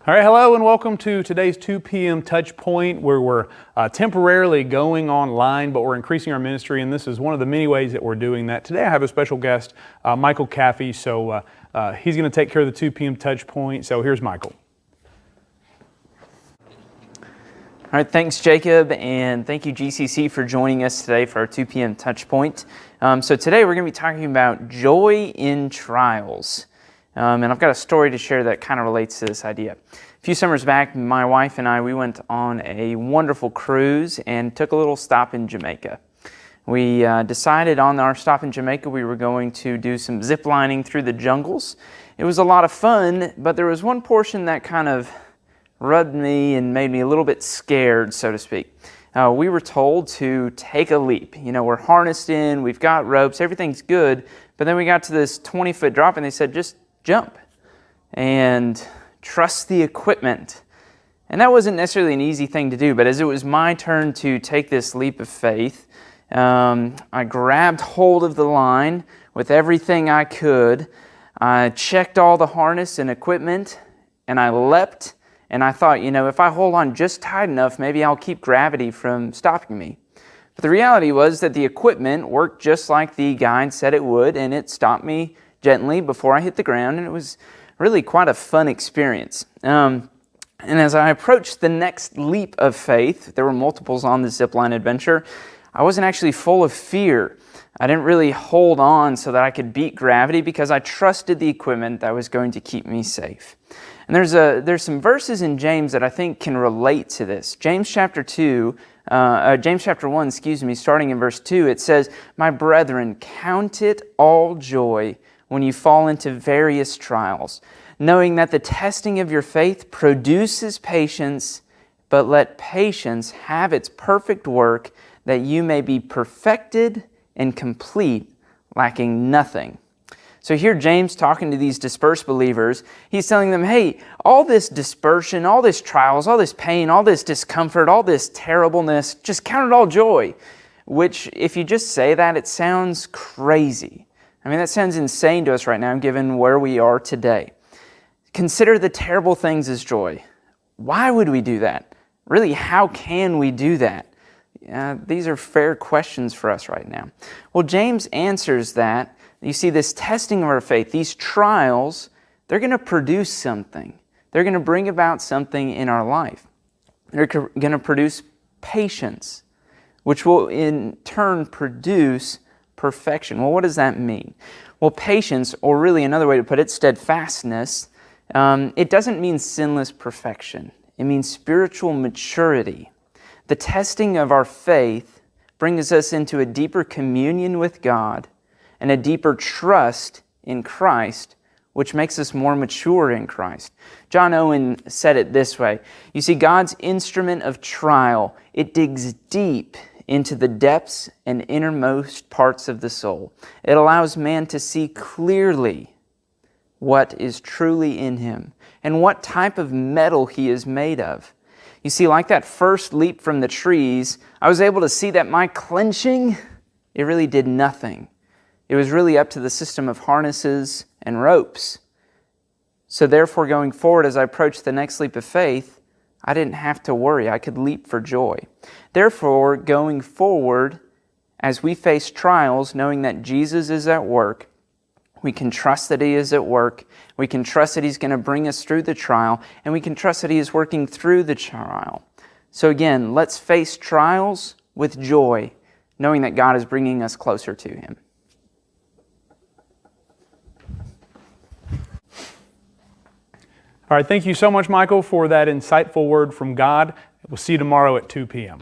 All right, hello and welcome to today's 2 p.m. Touchpoint, where we're temporarily going online, but we're increasing our ministry, and this is one of the many ways that we're doing that. Today I have a special guest, Michael Caffey, so he's going to take care of the 2 p.m. Touchpoint, so here's Michael. All right, thanks Jacob, and thank you GCC for joining us today for our 2 p.m. Touchpoint. So today we're going to be talking about joy in trials. And I've got a story to share that kind of relates to this idea. A few summers back, my wife and I, we went on a wonderful cruise and took a little stop in Jamaica. We decided on our stop in Jamaica we were going to do some zip lining through the jungles. It was a lot of fun, but there was one portion that kind of rubbed me and made me a little bit scared, so to speak. We were told to take a leap. You know, we're harnessed in, we've got ropes, everything's good, but then we got to this 20-foot drop and they said, just jump and trust the equipment. And that wasn't necessarily an easy thing to do, but as it was my turn to take this leap of faith, I grabbed hold of the line with everything I could. I checked all the harness and equipment, and I leapt, and I thought, you know, if I hold on just tight enough, maybe I'll keep gravity from stopping me. But the reality was that the equipment worked just like the guide said it would, and it stopped me gently before I hit the ground, and it was really quite a fun experience. And as I approached the next leap of faith, there were multiples on the zipline adventure, I wasn't actually full of fear. I didn't really hold on so that I could beat gravity because I trusted the equipment that was going to keep me safe. And there's some verses in James that I think can relate to this. James chapter 1, starting in verse 2, it says, "My brethren, count it all joy when you fall into various trials, knowing that the testing of your faith produces patience, but let patience have its perfect work, that you may be perfected and complete, lacking nothing." So here James talking to these dispersed believers, he's telling them, hey, all this dispersion, all this trials, all this pain, all this discomfort, all this terribleness, just count it all joy. Which, if you just say that, it sounds crazy. I mean, that sounds insane to us right now, given where we are today. Consider the terrible things as joy. Why would we do that? Really, how can we do that? These are fair questions for us right now. Well, James answers that. You see, this testing of our faith, these trials, they're going to produce something. They're going to bring about something in our life. They're going to produce patience, which will in turn produce perfection. Well, what does that mean? Well, patience, or really another way to put it, steadfastness, it doesn't mean sinless perfection. It means spiritual maturity. The testing of our faith brings us into a deeper communion with God and a deeper trust in Christ, which makes us more mature in Christ. John Owen said it this way. You see, God's instrument of trial, it digs deep into the depths and innermost parts of the soul. It allows man to see clearly what is truly in him and what type of metal he is made of. You see, like that first leap from the trees, I was able to see that my clenching, it really did nothing. It was really up to the system of harnesses and ropes. So therefore, going forward, as I approached the next leap of faith, I didn't have to worry. I could leap for joy. Therefore, going forward, as we face trials, knowing that Jesus is at work, we can trust that He is at work. We can trust that He's going to bring us through the trial, and we can trust that He is working through the trial. So again, let's face trials with joy, knowing that God is bringing us closer to Him. All right, thank you so much, Michael, for that insightful word from God. We'll see you tomorrow at 2 p.m.